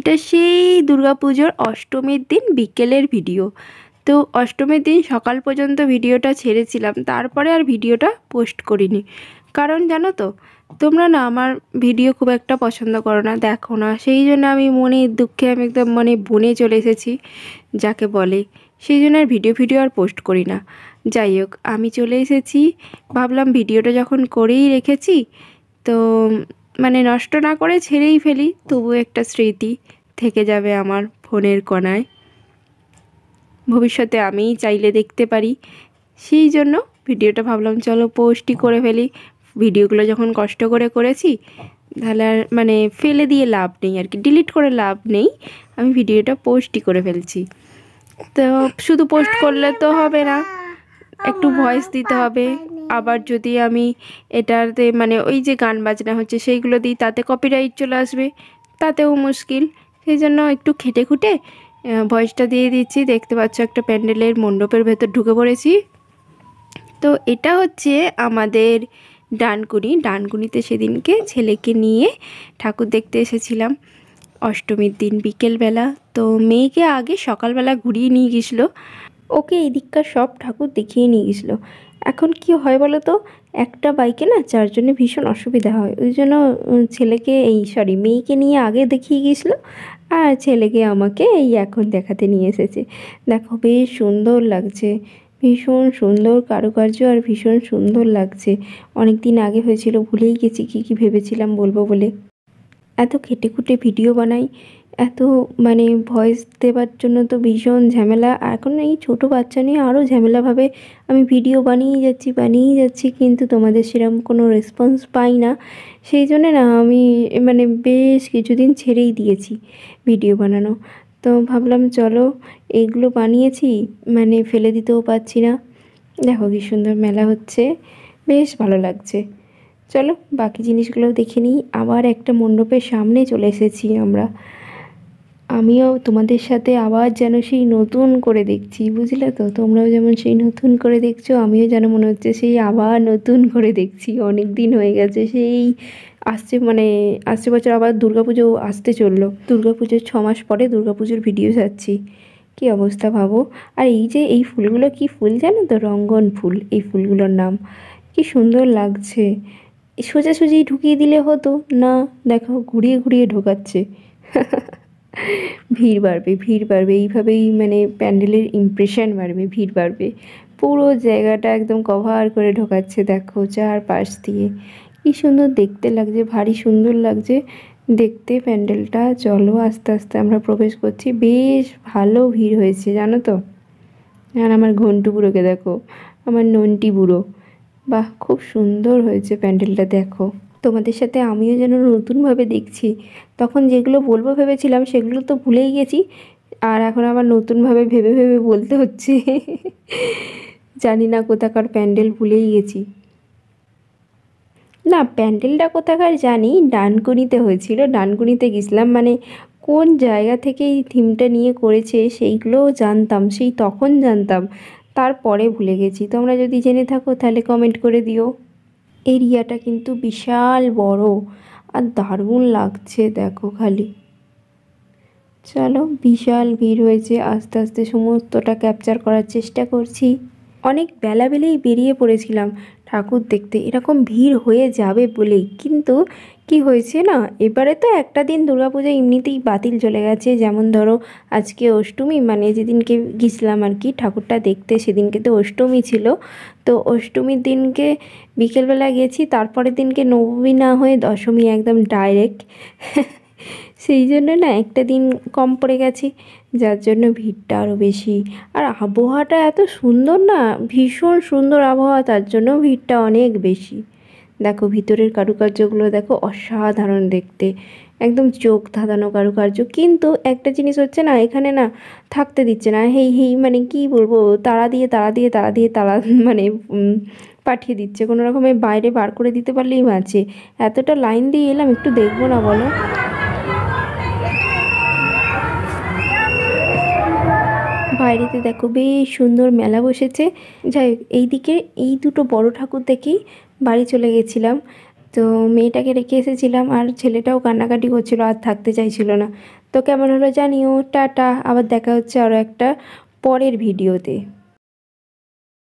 এটা সেই দুর্গাপুজোর অষ্টমীর দিন বিকেলের ভিডিও। তো অষ্টমীর দিন সকাল পর্যন্ত ভিডিওটা ছেড়েছিলাম, তারপরে আর ভিডিওটা পোস্ট করিনি। কারণ জানো তো, তোমরা না আমার ভিডিও খুব একটা পছন্দ করো না, দেখো না, সেই জন্য আমি মনের দুঃখে আমি একদম বনে চলে এসেছি যাকে বলে। সেই জন্য আর ভিডিও আর পোস্ট করি না। যাই হোক, আমি চলে এসেছি, ভাবলাম ভিডিওটা যখন করেই রেখেছি তো নষ্ট না করে ছেড়েই ফেলি, তবু একটা স্মৃতি থেকে যাবে আমার ফোনের কোণায়, ভবিষ্যতে আমিই চাইলে দেখতে পারি। সেই জন্য ভিডিওটা ভাবলাম চলো পোস্টই করে ফেলি। ভিডিওগুলো যখন কষ্ট করে করেছি, তাহলে আর ফেলে দিয়ে লাভ নেই আর কি, ডিলিট করে লাভ নেই, আমি ভিডিওটা পোস্টই করে ফেলছি। তো শুধু পোস্ট করলে তো হবে না, একটু ভয়েস দিতে হবে। আবার যদি আমি এটাতে ওই যে গান বাজনা হচ্ছে সেইগুলো দিই, তাতে কপিরাইট চলে আসবে, তাতেও মুশকিল। সেই জন্য একটু খেটে খুঁটে ভয়েসটা দিয়ে দিচ্ছি। দেখতে পাচ্ছ একটা প্যান্ডেলের মণ্ডপের ভেতর ঢুকে পড়েছি। তো এটা হচ্ছে আমাদের ডানকুনিতে সেদিনকে ছেলেকে নিয়ে ঠাকুর দেখতে এসেছিলাম অষ্টমীর দিন বিকেলবেলা। তো মেয়েকে আগে সকালবেলা ঘুরিয়ে নিয়ে গেছিলো, ওকে এই দিককার সব ঠাকুর দেখিয়ে নিয়ে গেছিলো। এখন কি হয় বলো তো, একটা বাইকে না চারজনে ভীষণ অসুবিধা হয়, ওই জন্য মেয়েকে নিয়ে আগে দেখিয়ে গিয়েছিলো, আর ছেলেকে আমাকে এই এখন দেখাতে নিয়ে এসেছে। দেখো বেশ সুন্দর লাগছে, ভীষণ সুন্দর কারুকার্য আর ভীষণ সুন্দর লাগছে। অনেক দিন আগে হয়েছিল, ভুলেই গেছি কী ভেবেছিলাম বলবো বলে। এত খেটে খুঁটে ভিডিও বানাই, এত ভয়েস দেওয়ার জন্য তো ভীষণ ঝামেলা। এখন এই ছোটো বাচ্চা নিয়ে আরও ঝামেলাভাবে আমি ভিডিও বানিয়ে যাচ্ছি, কিন্তু তোমাদের সেরকম কোনো রেসপন্স পাই না। সেই জন্যে না আমি বেশ কিছুদিন ছেড়েই দিয়েছি ভিডিও বানানো। তো ভাবলাম চলো, এগুলো বানিয়েছি ফেলে দিতেও পারছি না। দেখো কী সুন্দর মেলা হচ্ছে, বেশ ভালো লাগছে। চলো বাকি জিনিসগুলো দেখে নিই। আবার একটা মণ্ডপের সামনে চলে এসেছি আমরা। আমিও তোমাদের সাথে আবার যেন সেই নতুন করে দেখছি, বুঝলে তো? তোমরাও যেমন সেই নতুন করে দেখছো, আমিও যেন মনে হচ্ছে সেই আবার নতুন করে দেখছি। অনেক দিন হয়ে গেছে, সেই আসছে বছর আবার দুর্গাপুজো আসতে চললো। দুর্গাপুজোর 6 মাস পরে দুর্গাপুজোর ভিডিও ছাড়ছি। কী অবস্থা ভাবো। আর এই যে এই ফুলগুলো কী ফুল জানো তো? রঙ্গন ফুল এই ফুলগুলোর নাম। কী সুন্দর লাগছে। সোজাসুজি ঢুকিয়ে দিলে হতো না, দেখো ঘুরিয়ে ঘুরিয়ে ঢোকাচ্ছে। ভিড় বাড়বে এইভাবেই প্যান্ডেলের ইমপ্রেশন বাড়বে, ভিড় বাড়বে। পুরো জায়গাটা একদম কভার করে ঢোকাচ্ছে, দেখো চারপাশ দিয়ে কী সুন্দর দেখতে লাগছে, ভারী সুন্দর লাগছে দেখতে প্যান্ডেলটা। চলো আস্তে আস্তে আমরা প্রবেশ করছি। বেশ ভালো ভিড় হয়েছে জানো তো। আর আমার ঘন্টু বুড়োকে দেখো, আমার নন্টি বুড়ো, বাহ খুব সুন্দর হয়েছে প্যান্ডেলটা। দেখো তোমাদের সাথে আমিও যেন নতুনভাবে দেখছি। তখন যেগুলো বলবো ভেবেছিলাম সেগুলো তো ভুলেই গেছি, আর এখন আবার নতুনভাবে ভেবে বলতে হচ্ছে। জানি না কোথাকার প্যান্ডেল, ভুলেই গেছি। না, প্যান্ডেলটা কোথাকার জানি, ডানকুনিতে হয়েছিল, ডানকুনিতে গেছিলাম। কোন জায়গা থেকে এই থিমটা নিয়ে করেছে সেইগুলোও জানতাম, সেই তখন জানতাম, তারপরে ভুলে গেছি। তোমরা যদি জেনে থাকো তাহলে কমেন্ট করে দিও। এরিয়াটা কিন্তু বিশাল বড় আর দারুণ লাগছে, দেখো খালি। চলো, বিশাল ভিড় হয়েছে, আস্তে আস্তে সমস্তটা ক্যাপচার করার চেষ্টা করছি। অনেক বেলাবেলেই বেরিয়ে পড়েছিলাম ঠাকুর দেখতে, এরকম ভিড় হয়ে যাবে বলেই। কিন্তু কি হয়েছে না, এবারে তো একটা দিন দুর্গাপূজা এমনিতেই বাতিল চলে গেছে। যেমন ধরো আজকে অষ্টমী, যেদিনকে গেছিলাম আর কি ঠাকুরটা দেখতে, সেদিনকে তো অষ্টমী ছিল। তো অষ্টমীর দিনকে বিকেলবেলা গেছি, তারপরের দিনকে নবমী না হয়ে দশমী একদম ডাইরেক্ট। সেই জন্য না একটা দিন কম পড়ে গেছি, যার জন্য ভিড়টা আরও বেশি। আর আবহাওয়াটা এত সুন্দর না, ভীষণ সুন্দর আবহাওয়া, তার জন্য ভিড়টা অনেক বেশি। দেখো ভিতরের কারুকার্যগুলো দেখো, অসাধারণ দেখতে, একদম চোখ ধাঁধানো কারুকার্য। কিন্তু একটা জিনিস হচ্ছে না, এখানে না থাকতে দিচ্ছে না, হেই কী বলবো, তালা দিয়ে পাঠিয়ে দিচ্ছে। কোনো রকমে বাইরে বার করে দিতে পারলেই বাঁচে। এতটা লাইন দিয়ে এলাম, একটু দেখবো না বলো? বাইরেতে দেখো বেশ সুন্দর মেলা বসেছে। যাই হোক, এই দিকে এই দুটো বড় ঠাকুর দেখেই বাড়ি চলে গেছিলাম। তো মেয়েটাকে রেখে এসেছিলাম আর ছেলেটাও কান্নাকাটি করছিল, আর থাকতে চাইছিল না। তো কেমন হলো জানিও। টাটা, আবার দেখা হচ্ছে আরও একটা পরের ভিডিওতে।